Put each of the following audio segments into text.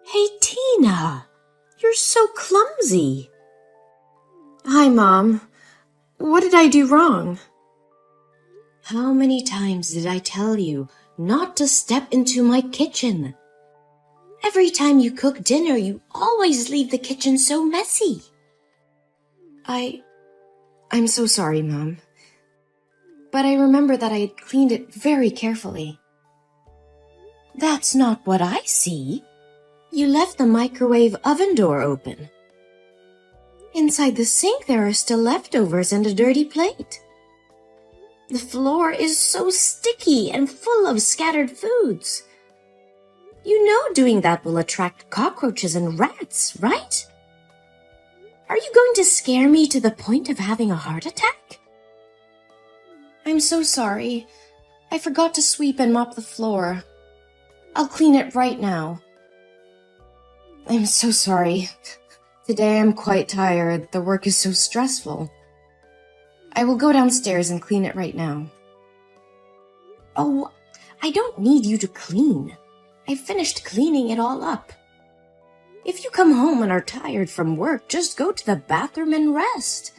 Hey, Tina, you're so clumsy. Hi, Mom. What did I do wrong? How many times did I tell you not to step into my kitchen? Every time you cook dinner, you always leave the kitchen so messy. I'm so sorry, Mom. But I remember that I had cleaned it very carefully. That's not what I see. You left the microwave oven door open. Inside the sink there are still leftovers and a dirty plate. The floor is so sticky and full of scattered foods. You know doing that will attract cockroaches and rats, right? Are you going to scare me to the point of having a heart attack? I'm so sorry. I forgot to sweep and mop the floor. I'll clean it right now. I'm so sorry. Today I'm quite tired. The work is so stressful. I will go downstairs and clean it right now. Oh, I don't need you to clean. I finished cleaning it all up. If you come home and are tired from work, just go to the bathroom and rest.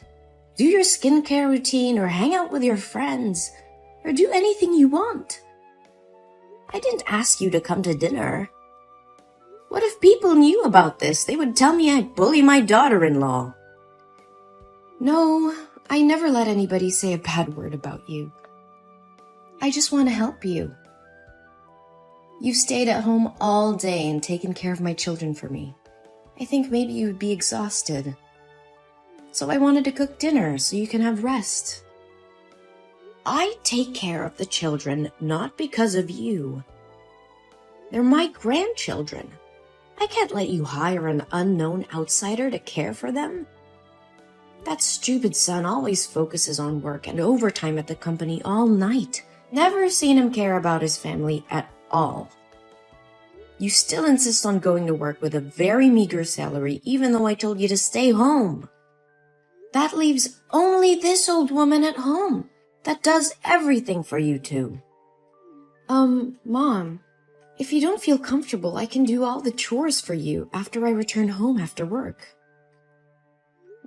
Do your skincare routine or hang out with your friends or do anything you want. I didn't ask you to come to dinner. What if people knew about this? They would tell me I'd bully my daughter-in-law. No, I never let anybody say a bad word about you. I just want to help you. You've stayed at home all day and taken care of my children for me. I think maybe you would be exhausted. So I wanted to cook dinner so you can have rest. I take care of the children not because of you. They're my grandchildren. I can't let you hire an unknown outsider to care for them. That stupid son always focuses on work and overtime at the company all night. Never seen him care about his family at all. You still insist on going to work with a very meager salary, even though I told you to stay home. That leaves only this old woman at home that does everything for you two. Mom, if you don't feel comfortable, I can do all the chores for you after I return home after work.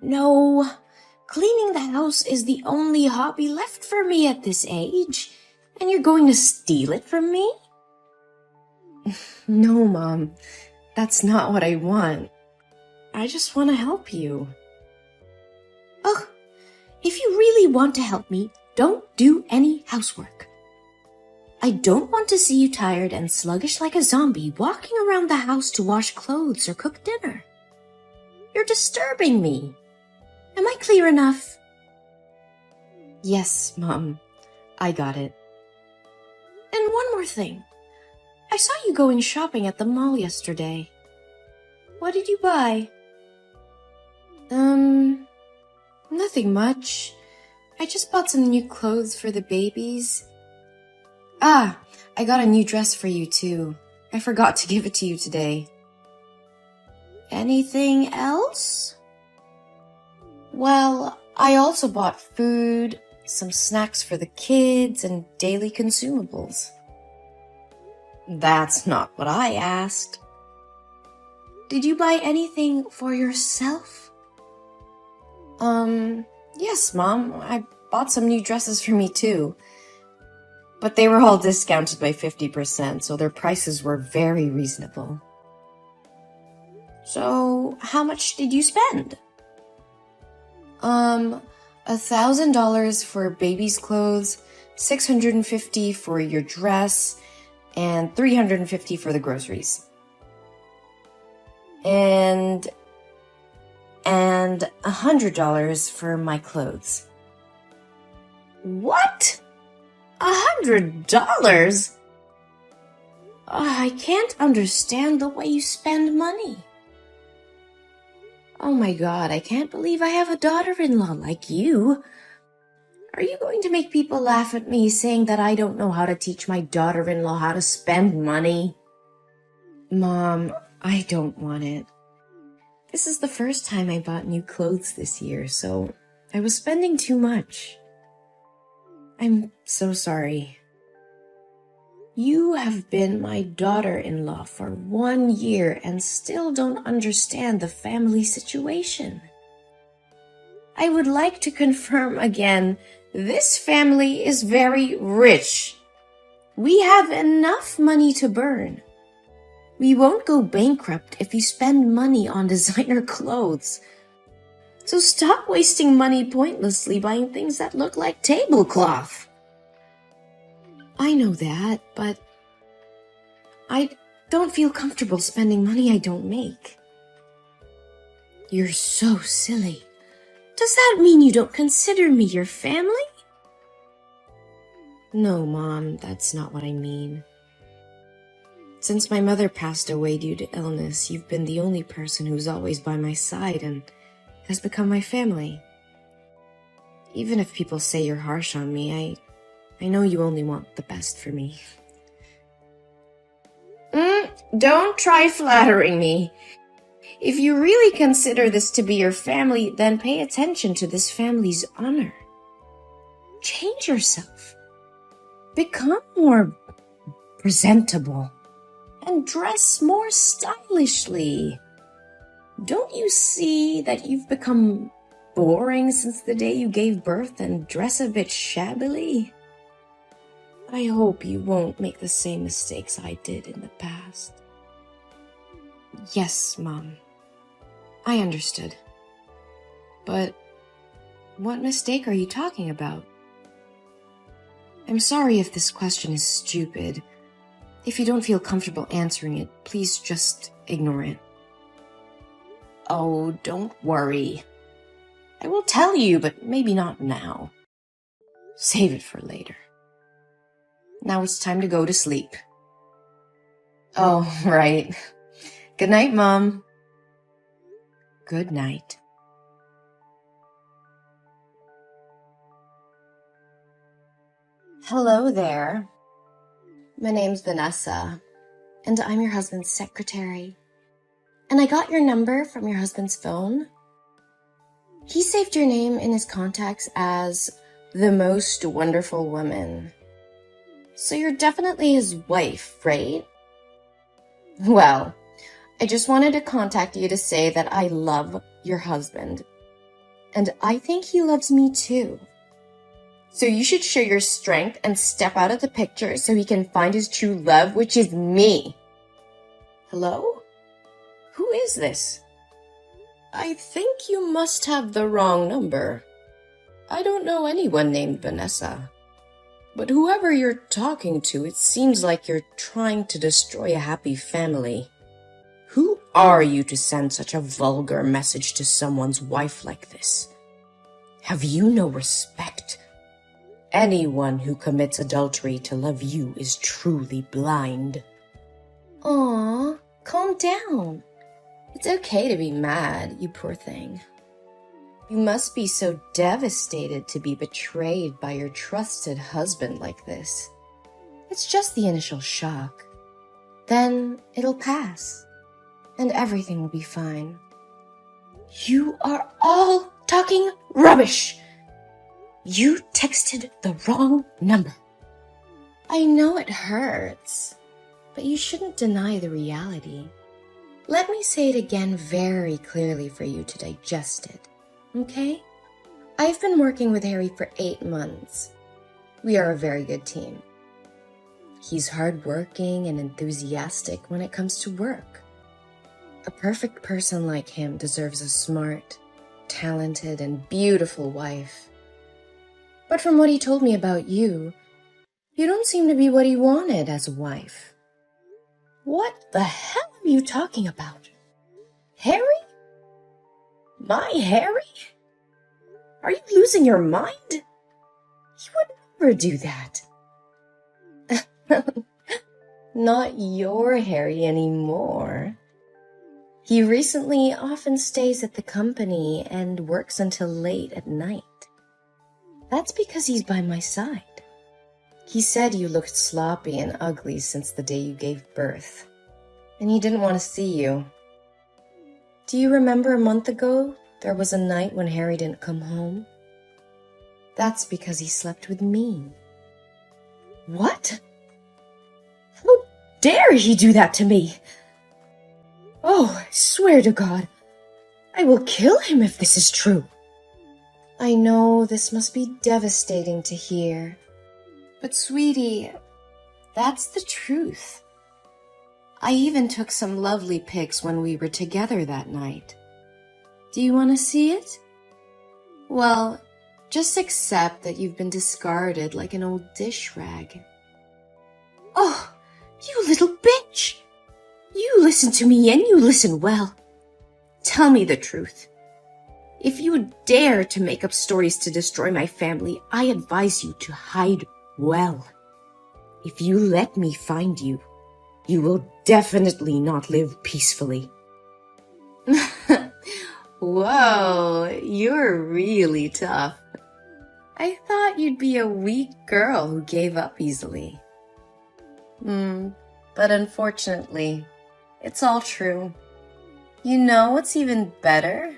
No, cleaning the house is the only hobby left for me at this age, and you're going to steal it from me? No, Mom, that's not what I want. I just want to help you. Ugh, if you really want to help me, don't do any housework. I don't want to see you tired and sluggish like a zombie walking around the house to wash clothes or cook dinner. You're disturbing me. Am I clear enough? Yes, Mom. I got it. And one more thing. I saw you going shopping at the mall yesterday. What did you buy? Nothing much. I just bought some new clothes for the babies. Ah, I got a new dress for you too. I forgot to give it to you today. Anything else? Well, I also bought food, some snacks for the kids, and daily consumables. That's not what I asked. Did you buy anything for yourself? Yes, Mom. I bought some new dresses for me too. But they were all discounted by 50%, so their prices were very reasonable. So, how much did you spend? $1,000 for baby's clothes, $650 for your dress, and $350 for the groceries. And $100 for my clothes. What? $100? I can't understand the way you spend money. Oh my God, I can't believe I have a daughter-in-law like you. Are you going to make people laugh at me saying that I don't know how to teach my daughter-in-law how to spend money? Mom, I don't want it. This is the first time I bought new clothes this year, so I was spending too much. I'm so sorry. You have been my daughter-in-law for 1 year and still don't understand the family situation. I would like to confirm again, this family is very rich. We have enough money to burn. We won't go bankrupt if you spend money on designer clothes. So stop wasting money pointlessly buying things that look like tablecloth. I know that, but I don't feel comfortable spending money I don't make. You're so silly. Does that mean you don't consider me your family? No, Mom, that's not what I mean. Since my mother passed away due to illness, you've been the only person who's always by my side and has become my family. Even if people say you're harsh on me, I know you only want the best for me. Don't try flattering me. If you really consider this to be your family, then pay attention to this family's honor. Change yourself. Become more presentable. And dress more stylishly. Don't you see that you've become boring since the day you gave birth and dress a bit shabbily? I hope you won't make the same mistakes I did in the past. Yes, Mom. I understood. But what mistake are you talking about? I'm sorry if this question is stupid. If you don't feel comfortable answering it, please just ignore it. Oh, don't worry. I will tell you, but maybe not now. Save it for later. Now it's time to go to sleep. Oh, right. Good night, Mom. Good night. Hello there. My name's Vanessa, and I'm your husband's secretary. And I got your number from your husband's phone. He saved your name in his contacts as the most wonderful woman. So you're definitely his wife, right? Well, I just wanted to contact you to say that I love your husband. And I think he loves me too. So you should show your strength and step out of the picture so he can find his true love, which is me. Hello? Who is this? I think you must have the wrong number. I don't know anyone named Vanessa. But whoever you're talking to, it seems like you're trying to destroy a happy family. Who are you to send such a vulgar message to someone's wife like this? Have you no respect? Anyone who commits adultery to love you is truly blind. Aw, calm down. It's okay to be mad, you poor thing. You must be so devastated to be betrayed by your trusted husband like this. It's just the initial shock. Then it'll pass, and everything will be fine. You are all talking rubbish! You texted the wrong number. I know it hurts, but you shouldn't deny the reality. Let me say it again very clearly for you to digest it, okay? I've been working with Harry for 8 months. We are a very good team. He's hardworking and enthusiastic when it comes to work. A perfect person like him deserves a smart, talented, and beautiful wife. But from what he told me about you, you don't seem to be what he wanted as a wife. What the hell are you talking about? Harry? My Harry? Are you losing your mind? He would never do that. Not your Harry anymore. He recently often stays at the company and works until late at night. That's because he's by my side. He said you looked sloppy and ugly since the day you gave birth, and he didn't want to see you. Do you remember a month ago, there was a night when Harry didn't come home? That's because he slept with me. What? dare he do that to me? Oh, I swear to God, I will kill him if this is true. I know this must be devastating to hear, but sweetie, that's the truth. I even took some lovely pics when we were together that night. Do you want to see it? Well, just accept that you've been discarded like an old dish rag. Oh, you little bitch! You listen to me and you listen well. Tell me the truth. If you dare to make up stories to destroy my family, I advise you to hide well. If you let me find you, you will definitely not live peacefully. Whoa, you're really tough. I thought you'd be a weak girl who gave up easily. But unfortunately, it's all true. You know what's even better?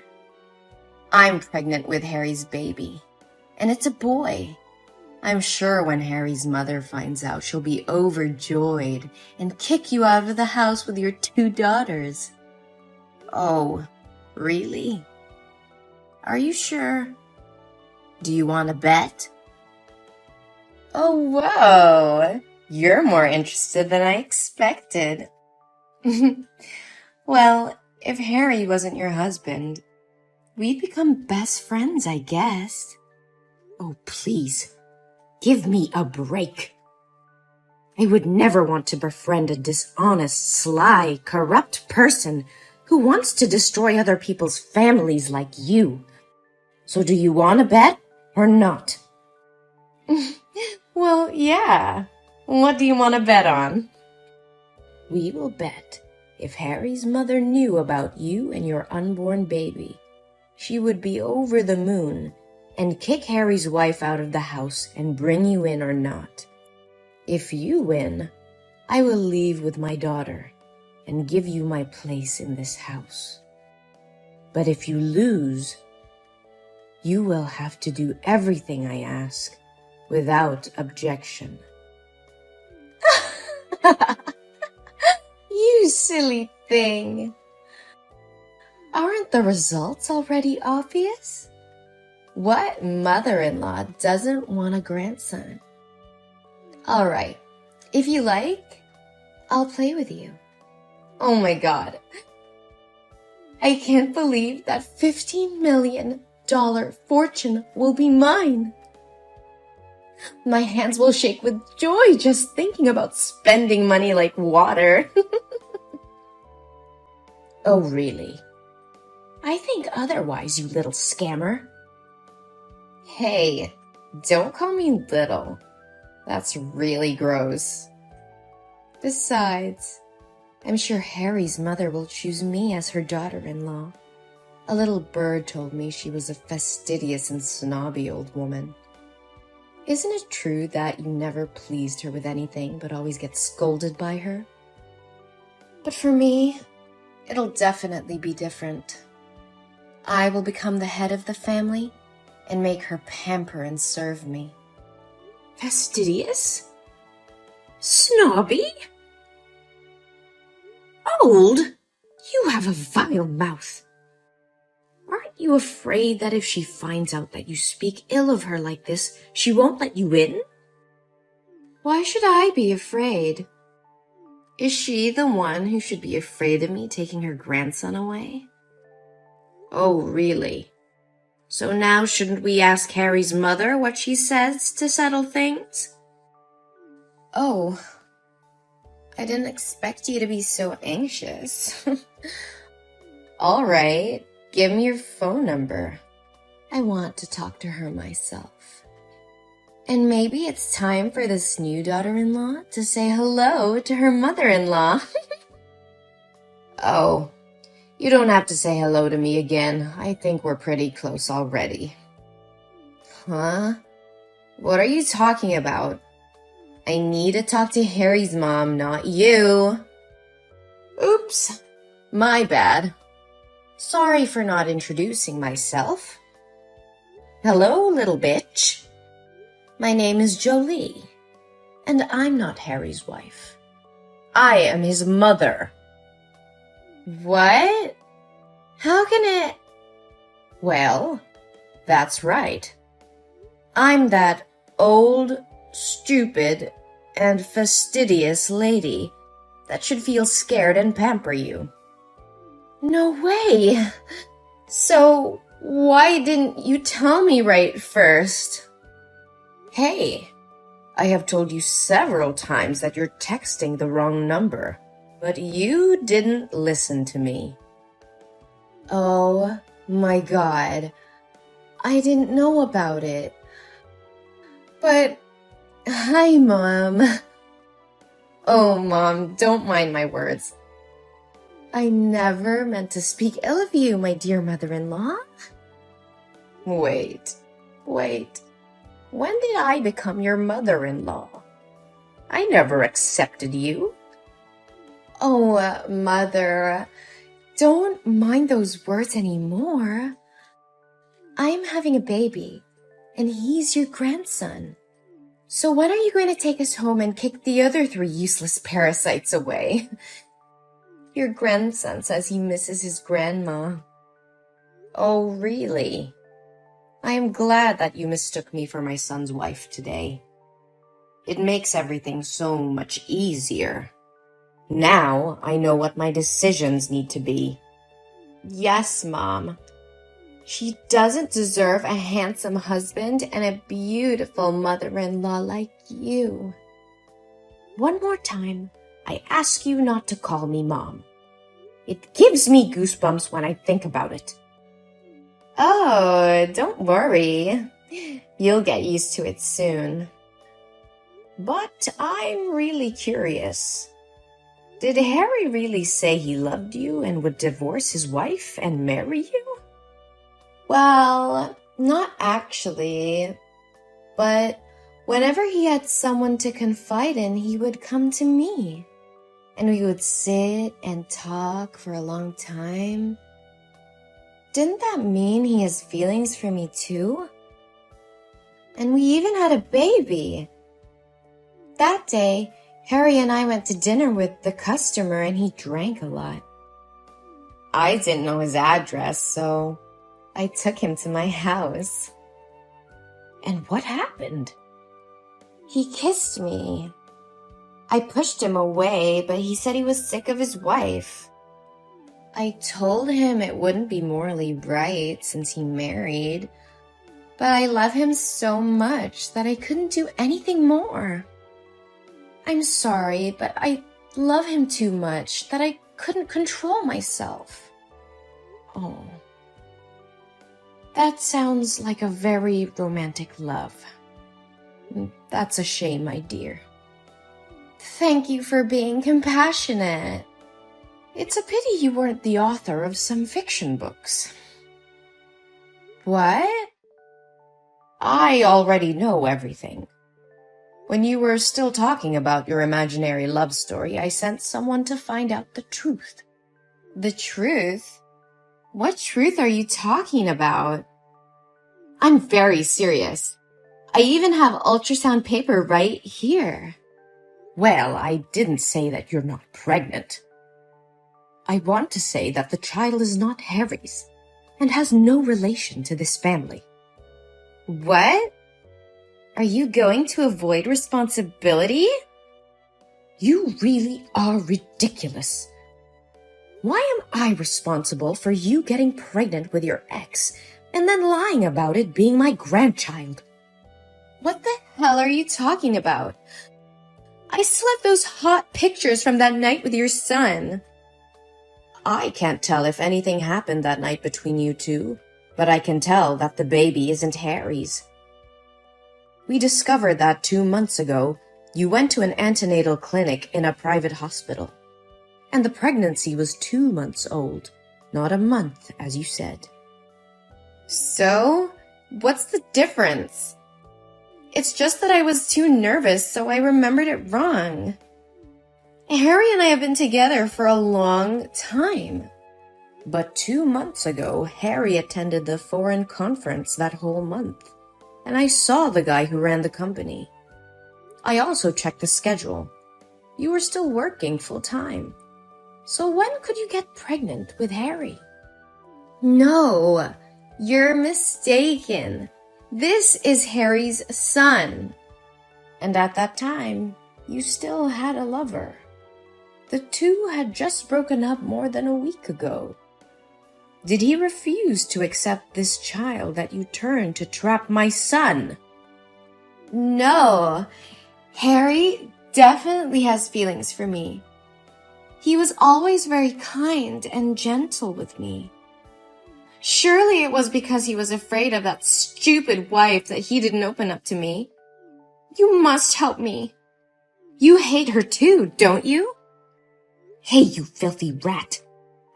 I'm pregnant with Harry's baby, and it's a boy. I'm sure when Harry's mother finds out, she'll be overjoyed and kick you out of the house with your 2 daughters. Oh, really? Are you sure? Do you want to bet? Oh, whoa! You're more interested than I expected. Well, if Harry wasn't your husband, we'd become best friends, I guess. Oh, please, give me a break. I would never want to befriend a dishonest, sly, corrupt person who wants to destroy other people's families like you. So do you want to bet or not? Well, yeah. What do you want to bet on? We will bet if Harry's mother knew about you and your unborn baby, she would be over the moon and kick Harry's wife out of the house and bring you in or not. If you win, I will leave with my daughter and give you my place in this house. But if you lose, you will have to do everything I ask without objection. You silly thing. Aren't the results already obvious? What mother-in-law doesn't want a grandson? All right, if you like, I'll play with you. Oh my God. I can't believe that $15 million fortune will be mine. My hands will shake with joy just thinking about spending money like water. Oh, really? I think otherwise, you little scammer. Hey, don't call me little. That's really gross. Besides, I'm sure Harry's mother will choose me as her daughter-in-law. A little bird told me she was a fastidious and snobby old woman. Isn't it true that you never pleased her with anything but always get scolded by her? But for me, it'll definitely be different. I will become the head of the family and make her pamper and serve me. Fastidious? Snobby? Old? You have a vile mouth. Aren't you afraid that if she finds out that you speak ill of her like this, she won't let you in? Why should I be afraid? Is she the one who should be afraid of me taking her grandson away? Oh, really? So now shouldn't we ask Harry's mother what she says to settle things? Oh, I didn't expect you to be so anxious. All right, give me your phone number. I want to talk to her myself. And maybe it's time for this new daughter-in-law to say hello to her mother-in-law. Oh, you don't have to say hello to me again. I think we're pretty close already. Huh? What are you talking about? I need to talk to Harry's mom, not you. Oops, my bad. Sorry for not introducing myself. Hello, little bitch. My name is Jolie, and I'm not Harry's wife. I am his mother. What? How can it? Well, that's right. I'm that old, stupid, and fastidious lady that should feel scared and pamper you. No way! So, why didn't you tell me right first? Hey, I have told you several times that you're texting the wrong number, but you didn't listen to me. Oh my God, I didn't know about it. But, hi, Mom. Oh, Mom, don't mind my words. I never meant to speak ill of you, my dear mother-in-law. Wait. When did I become your mother-in-law? I never accepted you. Oh, Mother, don't mind those words anymore. I'm having a baby, and he's your grandson. So when are you going to take us home and kick the other 3 useless parasites away? Your grandson says he misses his grandma. Oh, really? I am glad that you mistook me for my son's wife today. It makes everything so much easier. Now I know what my decisions need to be. Yes, Mom. She doesn't deserve a handsome husband and a beautiful mother-in-law like you. One more time, I ask you not to call me Mom. It gives me goosebumps when I think about it. Oh, don't worry. You'll get used to it soon. But I'm really curious. Did Harry really say he loved you and would divorce his wife and marry you? Well, not actually. But whenever he had someone to confide in, he would come to me. And we would sit and talk for a long time. Didn't that mean he has feelings for me too? And we even had a baby. That day, Harry and I went to dinner with the customer and he drank a lot. I didn't know his address, so I took him to my house. And what happened? He kissed me. I pushed him away, but he said he was sick of his wife. I told him it wouldn't be morally right since he married, but I love him so much that I couldn't do anything more. I'm sorry, but I love him too much that I couldn't control myself. Oh. That sounds like a very romantic love. That's a shame, my dear. Thank you for being compassionate. It's a pity you weren't the author of some fiction books. What? I already know everything. When you were still talking about your imaginary love story, I sent someone to find out the truth. The truth? What truth are you talking about? I'm very serious. I even have ultrasound paper right here. Well, I didn't say that you're not pregnant. I want to say that the child is not Harry's and has no relation to this family. What? Are you going to avoid responsibility? You really are ridiculous. Why am I responsible for you getting pregnant with your ex and then lying about it being my grandchild? What the hell are you talking about? I still have those hot pictures from that night with your son. I can't tell if anything happened that night between you two, but I can tell that the baby isn't Harry's. We discovered that 2 months ago, you went to an antenatal clinic in a private hospital. And the pregnancy was 2 months old, not a month, as you said. So, what's the difference? It's just that I was too nervous, so I remembered it wrong. Harry and I have been together for a long time. But 2 months ago, Harry attended the foreign conference that whole month, and I saw the guy who ran the company. I also checked the schedule. You were still working full-time. So when could you get pregnant with Harry? No, you're mistaken. This is Harry's son. And at that time, you still had a lover. The two had just broken up more than a week ago. Did he refuse to accept this child that you turned to trap my son? No, Harry definitely has feelings for me. He was always very kind and gentle with me. Surely it was because he was afraid of that stupid wife that he didn't open up to me. You must help me. You hate her too, don't you? Hey, you filthy rat.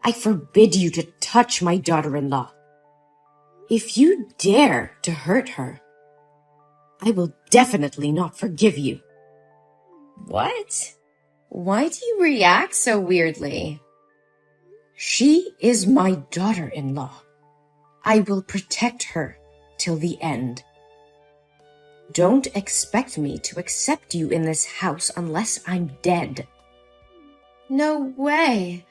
I forbid you to touch my daughter-in-law. If you dare to hurt her, I will definitely not forgive you. What? Why do you react so weirdly? She is my daughter-in-law. I will protect her till the end. Don't expect me to accept you in this house unless I'm dead. No way.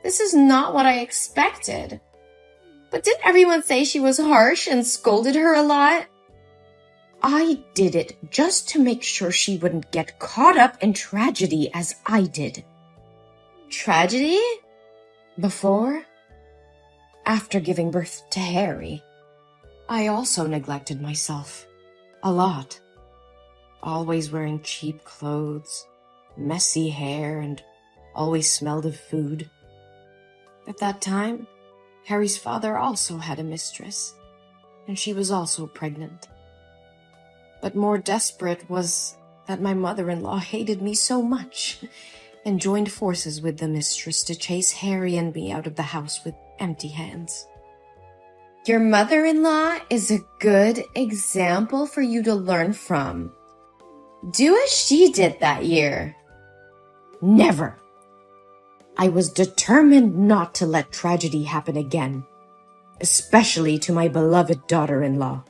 This is not what I expected. But didn't everyone say she was harsh and scolded her a lot? I did it just to make sure she wouldn't get caught up in tragedy as I did. Tragedy? Before? After giving birth to Harry, I also neglected myself. A lot. Always wearing cheap clothes, messy hair, and always smelled of food. At that time, Harry's father also had a mistress, and she was also pregnant. But more desperate was that my mother-in-law hated me so much and joined forces with the mistress to chase Harry and me out of the house with empty hands. Your mother-in-law is a good example for you to learn from. Do as she did that year. Never. I was determined not to let tragedy happen again, especially to my beloved daughter-in-law.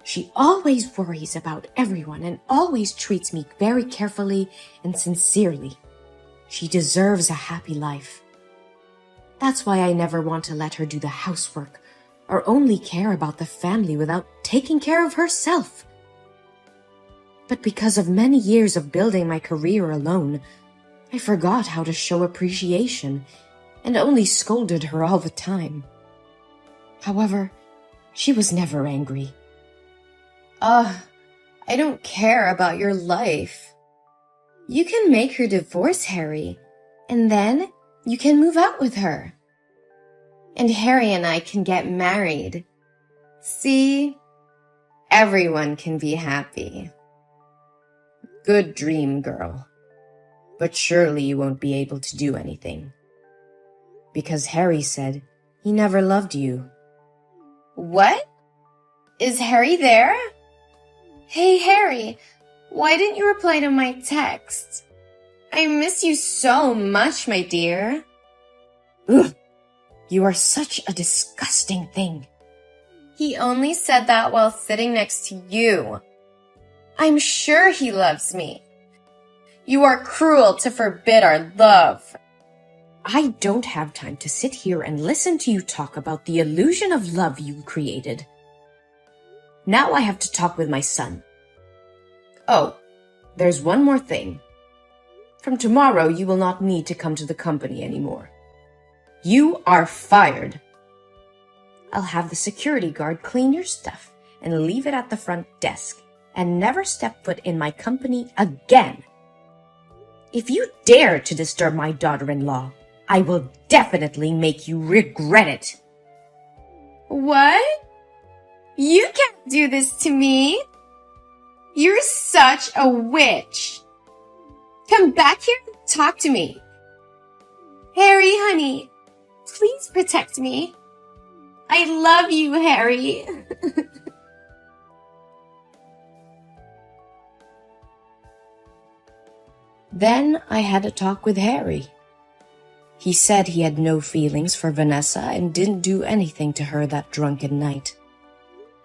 She always worries about everyone and always treats me very carefully and sincerely. She deserves a happy life. That's why I never want to let her do the housework or only care about the family without taking care of herself. But because of many years of building my career alone, I forgot how to show appreciation and only scolded her all the time. However, she was never angry. I don't care about your life. You can make her divorce Harry, and then you can move out with her. And Harry and I can get married. See? Everyone can be happy. Good dream, girl. But surely you won't be able to do anything. Because Harry said he never loved you. What? Is Harry there? Hey, Harry, why didn't you reply to my text? I miss you so much, my dear. Ugh, you are such a disgusting thing. He only said that while sitting next to you. I'm sure he loves me. You are cruel to forbid our love. I don't have time to sit here and listen to you talk about the illusion of love you created. Now I have to talk with my son. Oh, there's one more thing. From tomorrow, you will not need to come to the company anymore. You are fired. I'll have the security guard clean your stuff and leave it at the front desk and never step foot in my company again. If you dare to disturb my daughter-in-law, I will definitely make you regret it. What? You can't do this to me. You're such a witch. Come back here and talk to me. Harry, honey, please protect me. I love you, Harry. Then I had a talk with Harry. He said he had no feelings for Vanessa and didn't do anything to her that drunken night.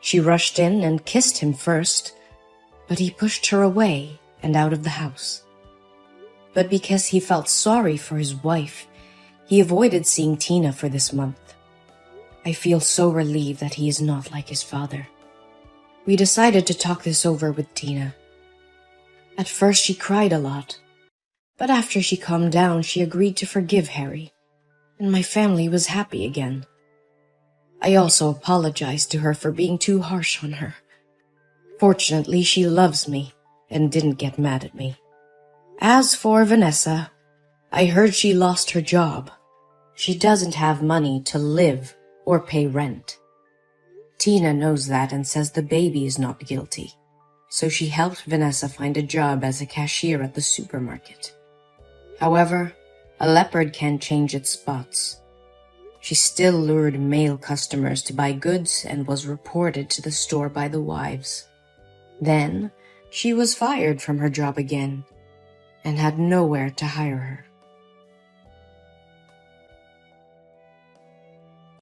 She rushed in and kissed him first, but he pushed her away and out of the house. but because he felt sorry for his wife, he avoided seeing Tina for this month. I feel so relieved that he is not like his father. We decided to talk this over with Tina. At first she cried a lot, but after she calmed down, she agreed to forgive Harry, and my family was happy again. I also apologized to her for being too harsh on her. Fortunately, she loves me and didn't get mad at me. As for Vanessa, I heard she lost her job. She doesn't have money to live or pay rent. Tina knows that and says the baby is not guilty, so she helped Vanessa find a job as a cashier at the supermarket. However, a leopard can't change its spots. She still lured male customers to buy goods and was reported to the store by the wives. Then, she was fired from her job again and had nowhere to hire her.